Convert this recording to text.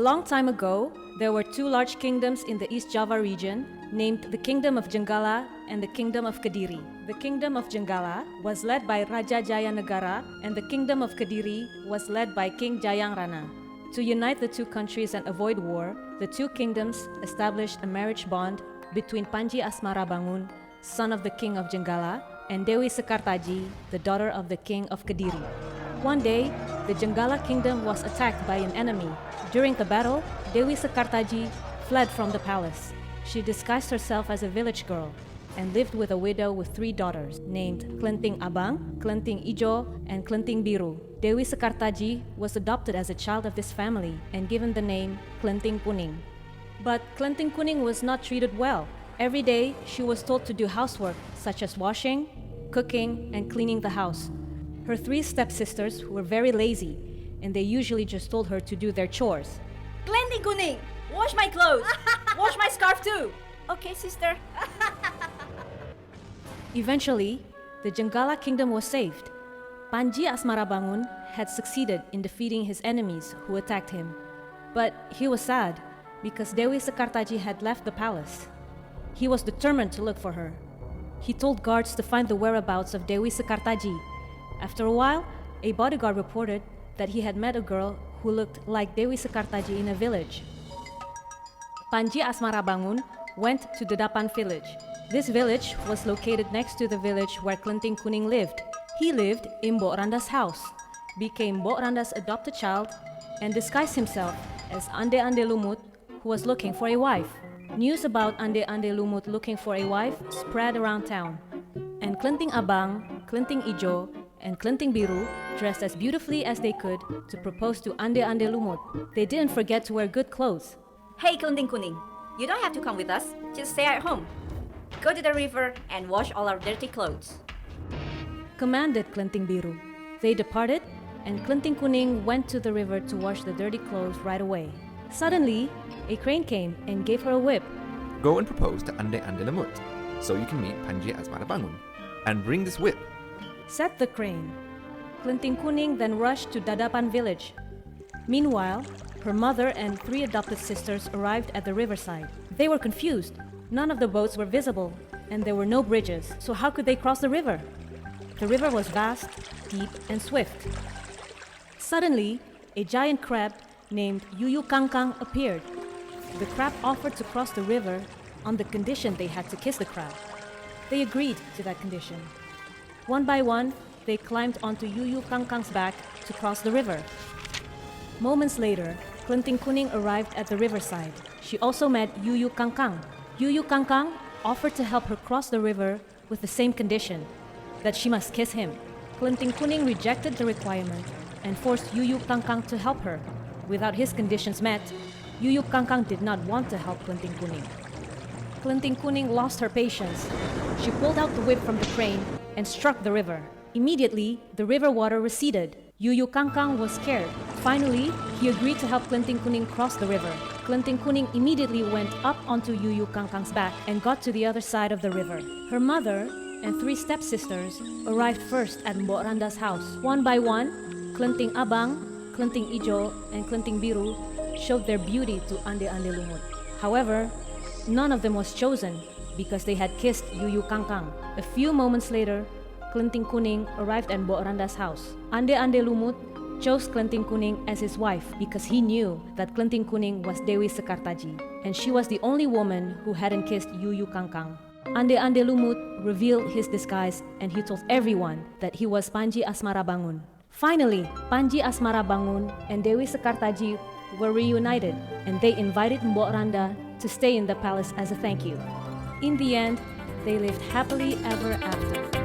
long time ago, there were two large kingdoms in the East Java region, named the Kingdom of Jenggala and the Kingdom of Kediri. The Kingdom of Jenggala was led by Raja Jayanegara, and the Kingdom of Kediri was led by King Jayang Rana. To unite the two countries and avoid war, the two kingdoms established a marriage bond between Panji Asmarabangun, son of the King of Jenggala, and Dewi Sekartaji, the daughter of the King of Kediri. One day, the Jenggala kingdom was attacked by an enemy. During the battle, Dewi Sekartaji fled from the palace. She disguised herself as a village girl and lived with a widow with 3 daughters named Klenting Abang, Klenting Ijo, and Klenting Biru. Dewi Sekartaji was adopted as a child of this family and given the name Klenting Kuning. But Klenting Kuning was not treated well. Every day, she was told to do housework such as washing, cooking, and cleaning the house. Her 3 stepsisters were very lazy, and they usually just told her to do their chores. Klenting Kuning, wash my clothes. Wash my scarf too. Okay, sister. Eventually, the Jenggala kingdom was saved. Panji Asmarabangun had succeeded in defeating his enemies who attacked him. But he was sad because Dewi Sekartaji had left the palace. He was determined to look for her. He told guards to find the whereabouts of Dewi Sekartaji. After a while, a bodyguard reported that he had met a girl who looked like Dewi Sekartaji in a village. Panji Asmarabangun went to Dedapan village. This village was located next to the village where Klenting Kuning lived. He lived in Mbok Randa's house, became Mbok Randa's adopted child, and disguised himself as Ande lumut, who was looking for a wife. News about Ande lumut looking for a wife spread around town, and Klenting Abang, Klenting Ijo, and Klenting Biru dressed as beautifully as they could to propose to Ande lumut. They didn't forget to wear good clothes. Hey, Klenting Kuning, you don't have to come with us. Just stay at home. Go to the river and wash all our dirty clothes. Commanded Klenting Biru. They departed, and Klenting Kuning went to the river to wash the dirty clothes right away. Suddenly, a crane came and gave her a whip. Go and propose to Ande lumut, so you can meet Panji Asmarabangun, and bring this whip. Said the crane. Klenting Kuning then rushed to Dadapan village. Meanwhile, her mother and 3 adopted sisters arrived at the riverside. They were confused. None of the boats were visible, and there were no bridges, so how could they cross the river? The river was vast, deep, and swift. Suddenly, a giant crab named Yuyu Kangkang appeared. The crab offered to cross the river on the condition they had to kiss the crab. They agreed to that condition. One by one, they climbed onto Yuyu Kangkang's back to cross the river. Moments later, Klenting Kuning arrived at the riverside. She also met Yuyu Kangkang. Yuyu Kangkang offered to help her cross the river with the same condition, that she must kiss him. Klenting Kuning rejected the requirement and forced Yuyu Kangkang to help her. Without his conditions met, Yuyu Kangkang did not want to help Klenting Kuning. Klenting Kuning lost her patience. She pulled out the whip from the crane and struck the river. Immediately, the river water receded. Yuyu Kangkang was scared. Finally, he agreed to help Klenting Kuning cross the river. Klenting Kuning immediately went up onto Yuyu Kangkang's back and got to the other side of the river. Her mother and 3 stepsisters arrived first at Mbok Randa's house. One by one, Klenting Abang, Klenting Ijo, and Klenting Biru showed their beauty to Ande lumut. However, none of them was chosen because they had kissed Yuyu Kangkang. A few moments later, Klenting Kuning arrived at Mbok Randa's house. Ande lumut chose Klenting Kuning as his wife because he knew that Klenting Kuning was Dewi Sekartaji, and she was the only woman who hadn't kissed Yuyu Kangkang. Ande lumut revealed his disguise, and he told everyone that he was Panji Asmarabangun. Finally, Panji Asmarabangun and Dewi Sekartaji were reunited, and they invited Mbok Randa to stay in the palace as a thank you. In the end, they lived happily ever after.